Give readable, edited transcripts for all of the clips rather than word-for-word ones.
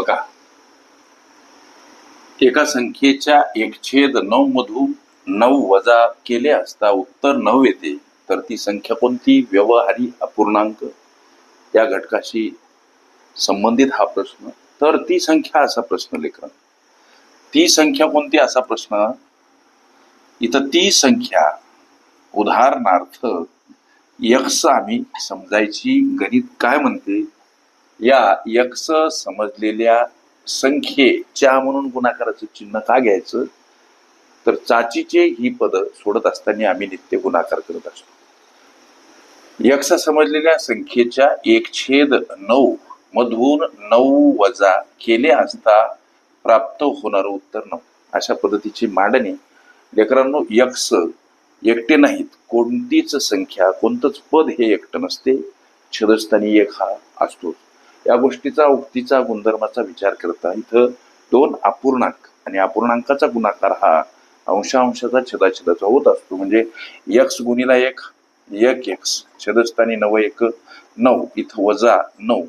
बघा, एका संख्येच्या 1/9 मधून 9 वजा केले असता उत्तर 9 येते, तर ती संख्या कोणती? व्यवहारी अपूर्णांक या घटकाशी संबंधित हा प्रश्न. तर ती संख्या असा प्रश्न लेखन. ती संख्या कोणती असा प्रश्न. इथं ती संख्या उदाहरणार्थ x आम्ही समजायची. गणित काय म्हणते, या x समजलेल्या संख्येच्या म्हणून गुणाकाराचं चिन्ह का घ्यायचं, तर चाचीचे ही पद सोडत असताना आम्ही नित्य गुणाकार करत असतो. x समजलेल्या संख्येच्या 1/9 मधून 9 वजा केले असता प्राप्त होणार उत्तर 9. अशा पद्धतीची मांडणी लेकरांनो. x एकटे नाहीत, कोणतीच संख्या कोणतंच पद हे एकटं नसते. छेदस्थानी 1 हा असतो. या गोष्टीचा उक्तीचा गुणधर्माचा विचार करता इथं 2 अपूर्णांक आणि अपूर्णांकाचा गुणाकार हा अंशांशाचा छेदाछेदाचा होत असतो. म्हणजे x गुणिला 1 1x, छेदस्थानी 9 1 9, इथं वजा 9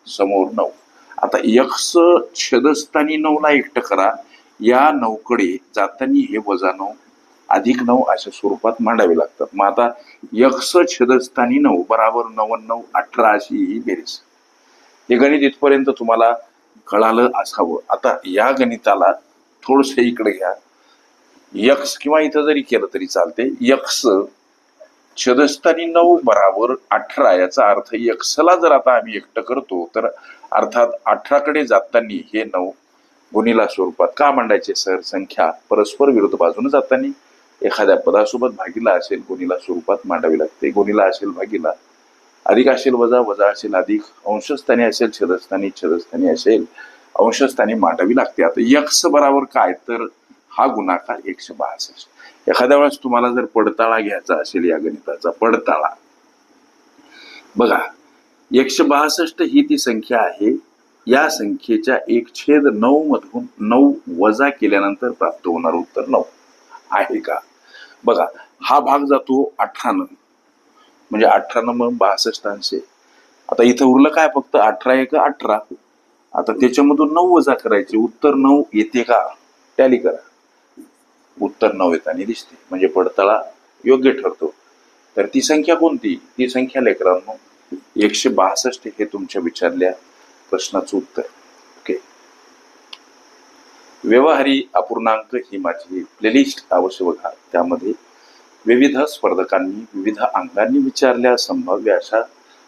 समोर 9. आता x छेदस्थानी 9 ला एकटं करा. या 9 कडे जाताना हे वजा 9 अधिक 9 अशा स्वरूपात मांडावे लागतात. मग आता x छेदस्थानी 9 बराबर 9 9 18 अशी ही बेरीज. हे गणित इथपर्यंत तुम्हाला कळालं असावं. आता या गणिताला थोडस इकडे घ्या. x किंवा इथं जरी केलं तरी चालते. x छेदस्थानी 9 बराबर 18 याचा अर्थ x ला जर आता आम्ही एकटं करतो, तर अर्थात 18 कडे जाताना हे 9 गुणिला स्वरूपात का मांडायचे सर. संख्या परस्पर विरुद्ध बाजूने जाताना एखाद्या पदासोबत भागीला असेल गुणिला स्वरूपात मांडावी लागते. गुणिला असेल भागीला, अधिक असेल वजा, वजा असेल अधिक, अंशस्थानी असेल छेदस्थानी, छेदस्थानी असेल अंशस्थानी मांडावी लागते. आता x बराबर काय, तर हा गुणाकार 162. एखाद्या वेळेस तुम्हाला जर पडताळा घ्यायचा असेल या गणिताचा पडताळा, बघा 162 ही ती संख्या आहे. या संख्येच्या 1/9 मधून 9 वजा केल्यानंतर प्राप्त होणार उत्तर 9 आहे का. बघा, हा भाग जातो 18 न, म्हणजे 18 मग 62 अंशे. आता इथं उरलं काय, फक्त 18 1 18. आता त्याच्यामधून 9 वजा करायचे, उत्तर 9 येते का, टॅली करा. उत्तर 9 येताना दिसते, म्हणजे पडताळा योग्य ठरतो. तर ती संख्या कोणती, ती संख्या लेकरांनो 162 हे तुमच्या विचारल्या प्रश्नाचं उत्तर. ओके. व्यवहारी अपूर्णांक ही माझी प्लेलिस्ट अवश्य बघा. त्यामध्ये विविध स्पर्धकांनी विविध अंगांनी विचारल्या संभाव्य अशा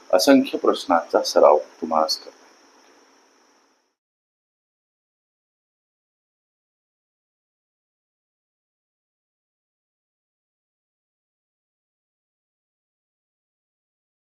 असंख्य प्रश्नांचा सराव तुम्हाला असतो.